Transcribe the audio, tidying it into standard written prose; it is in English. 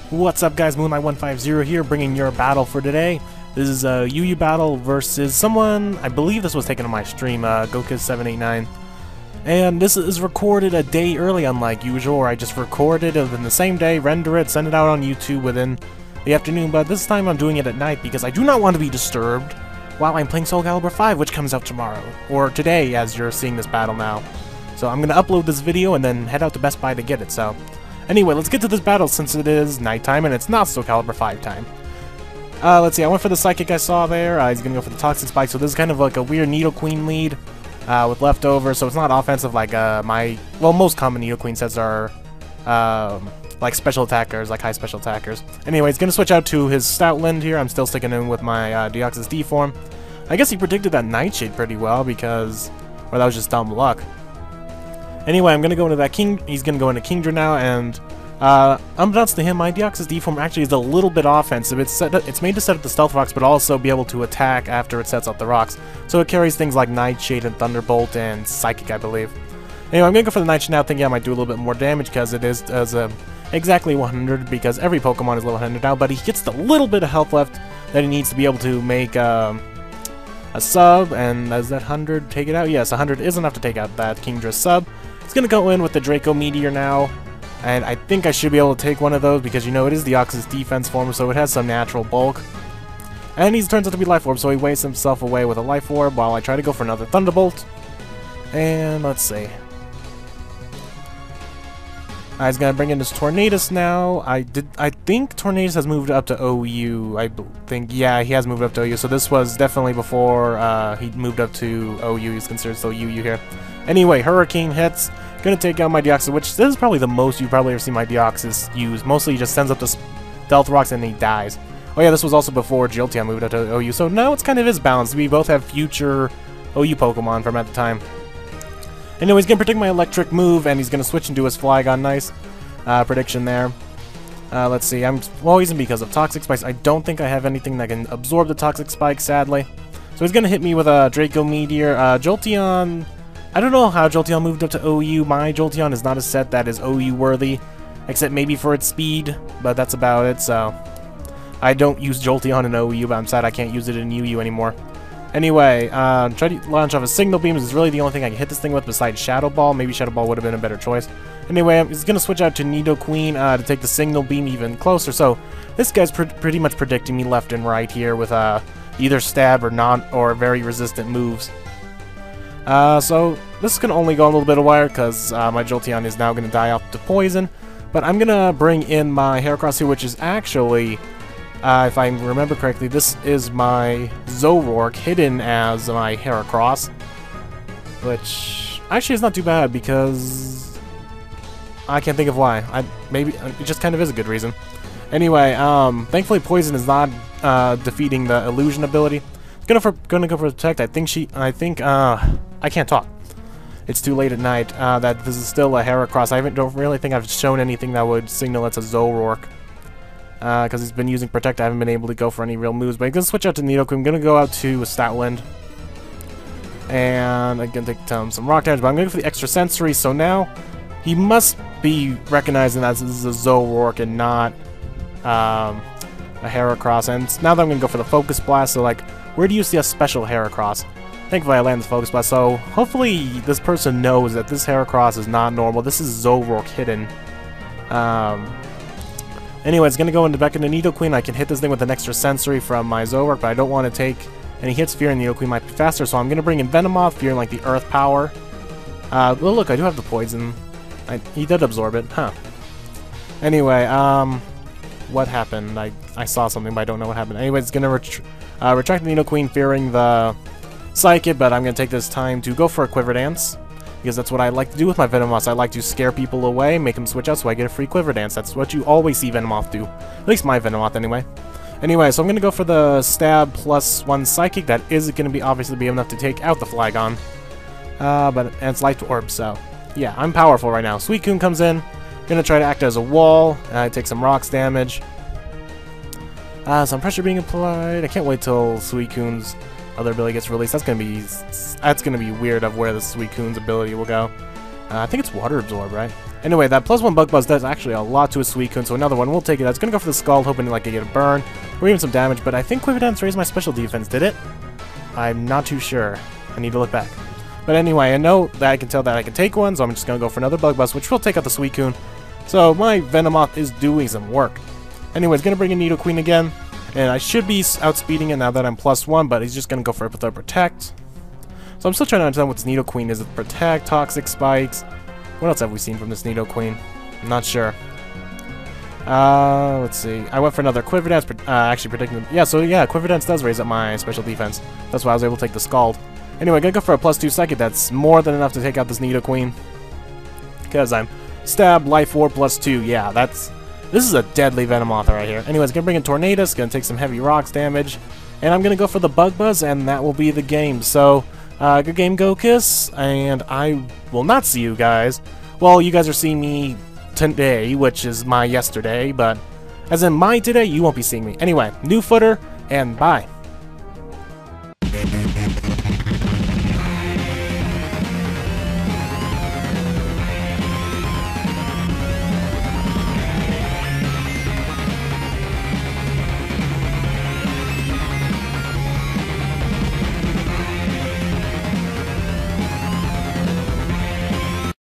What's up guys, Moonlight150 here, bringing your battle for today. This is a UU battle versus someone, I believe this was taken on my stream, Gokus789. And this is recorded a day early unlike usual, where I just record it in the same day, render it, send it out on YouTube within the afternoon, but this time I'm doing it at night because I do not want to be disturbed while I'm playing Soul Calibur 5, which comes out tomorrow, or today as you're seeing this battle now. So I'm going to upload this video and then head out to Best Buy to get it, so... Anyway, let's get to this battle since it is nighttime and it's not Soul Calibur 5 time. Let's see, I went for the Psychic I saw there. He's going to go for the Toxic Spike, so this is kind of like a weird Needle Queen lead with leftovers, so it's not offensive like most common Needle Queen sets are like special attackers, like high special attackers. Anyway, he's going to switch out to his Stoutland here. I'm still sticking in with my Deoxys D form. I guess he predicted that Nightshade pretty well because, or that was just dumb luck. Anyway, I'm going to go into that King. He's going to go into Kingdra now, and unbeknownst to him, my Deoxys D form actually is a little bit offensive. It's made to set up the Stealth Rocks, but also be able to attack after it sets up the rocks. So it carries things like Nightshade and Thunderbolt and Psychic, I believe. Anyway, I'm going to go for the Nightshade now, thinking I might do a little bit more damage because it is exactly 100, because every Pokemon is level 100 now, but he gets the little bit of health left that he needs to be able to make a sub, and does that 100 take it out? Yes, 100 is enough to take out that Kingdra sub. He's going to go in with the Draco Meteor now, and I think I should be able to take one of those because, you know, it is the Deoxys defense form, so it has some natural bulk. And he turns out to be Life Orb, so he wastes himself away with a Life Orb while I try to go for another Thunderbolt. And let's see. He's going to bring in this Tornadus now. I think Tornadus has moved up to OU. Yeah, he has moved up to OU, so this was definitely before he moved up to OU. He's considered still UU here. Anyway, Hurricane hits. Gonna take out my Deoxys, which this is probably the most you've probably ever seen my Deoxys use. Mostly he just sends up the Stealth Rocks and he dies. Oh yeah, this was also before Jolteon moved up to OU, so now it's kind of is balanced. We both have future OU Pokemon from at the time. Anyway, he's gonna predict my electric move, and he's gonna switch into his Flygon. Nice prediction there. Let's see, well, he's in because of Toxic Spikes. I don't think I have anything that can absorb the Toxic Spike, sadly. So he's gonna hit me with a Draco Meteor. Jolteon... I don't know how Jolteon moved up to OU. My Jolteon is not a set that is OU worthy, except maybe for its speed, but that's about it, so... I don't use Jolteon in OU, but I'm sad I can't use it in UU anymore. Anyway, try to launch off a Signal Beam. This is really the only thing I can hit this thing with besides Shadow Ball. Maybe Shadow Ball would have been a better choice. Anyway, he's going to switch out to Nidoqueen to take the Signal Beam even closer, so this guy's pretty much predicting me left and right here with either stab or very resistant moves. So this can only go a little bit of wire because my Jolteon is now going to die off to poison. But I'm going to bring in my Heracross here, which is actually, if I remember correctly, this is my Zoroark hidden as my Heracross. Which actually is not too bad because I can't think of why. Maybe it just kind of is a good reason. Anyway, thankfully poison is not defeating the illusion ability. Gonna go for Protect. I can't talk. It's too late at night. That this is still a Heracross. Don't really think I've shown anything that would signal it's a Zoroark. Because he's been using Protect, I haven't been able to go for any real moves. But I'm gonna switch out to Nidoqueen. I'm gonna go out to Stoutland. And I'm gonna take some rock damage, but I'm gonna go for the extra sensory, so now he must be recognizing that this is a Zoroark and not a Heracross. And now that I'm gonna go for the Focus Blast, so like, where do you see a special Heracross? Thankfully I land the Focus Blast, so hopefully this person knows that this Heracross is not normal. This is Zoroark hidden. Anyway, it's going to go back into Nidoqueen. I can hit this thing with an extra sensory from my Zoroark, but I don't want to take any hits. Fear and Nidoqueen might be faster, so I'm going to bring in Venomoth, fearing like the Earth power. Well, look, I do have the poison. He did absorb it, huh. Anyway, what happened? I saw something, but I don't know what happened. Anyway, it's going to retract the Nidoqueen, fearing the Psychic, but I'm going to take this time to go for a Quiver Dance, because that's what I like to do with my Venomoth. I like to scare people away, make them switch out so I get a free Quiver Dance. That's what you always see Venomoth do. At least my Venomoth, anyway. Anyway, so I'm going to go for the Stab plus 1 Psychic. That is going to be obviously be enough to take out the Flygon. And it's Life Orb, so yeah, I'm powerful right now. Suicune comes in. Going to try to act as a wall. Take some rocks damage. Some pressure being applied. I can't wait till Suicune's other ability gets released. That's gonna be weird of where the Suicune's ability will go. I think it's Water Absorb, right? Anyway, that +1 Bug Buzz does actually a lot to a Suicune, so another one, we'll take it. I was gonna go for the Scald, hoping like I get a burn, or even some damage, but I think Quiver Dance raised my special defense, did it? I'm not too sure. I need to look back. But anyway, I know that I can tell that I can take one, so I'm just gonna go for another Bug Buzz, which will take out the Suicune. So my Venomoth is doing some work. Anyway, it's gonna bring in Nidoqueen again, and I should be outspeeding it now that I'm +1, but he's just gonna go for it with our Protect. So I'm still trying to understand what this Nidoqueen is. It Protect, Toxic Spikes. What else have we seen from this Nidoqueen? I'm not sure. Let's see. I went for another Quiver Dance, actually predicting... Yeah, so yeah, Quiver Dance does raise up my special defense. That's why I was able to take the Scald. Anyway, gonna go for a +2 Psychic. That's more than enough to take out this Nidoqueen. Because I'm Stab, Life Orb +2. Yeah, that's... This is a deadly Venomoth right here. Anyways, gonna bring in Tornadus, gonna take some heavy rocks damage. And I'm gonna go for the Bug Buzz, and that will be the game. So... good game, Gokus, and I will not see you guys. Well, you guys are seeing me today, which is my yesterday, but as in my today, you won't be seeing me. Anyway, new footer, and bye.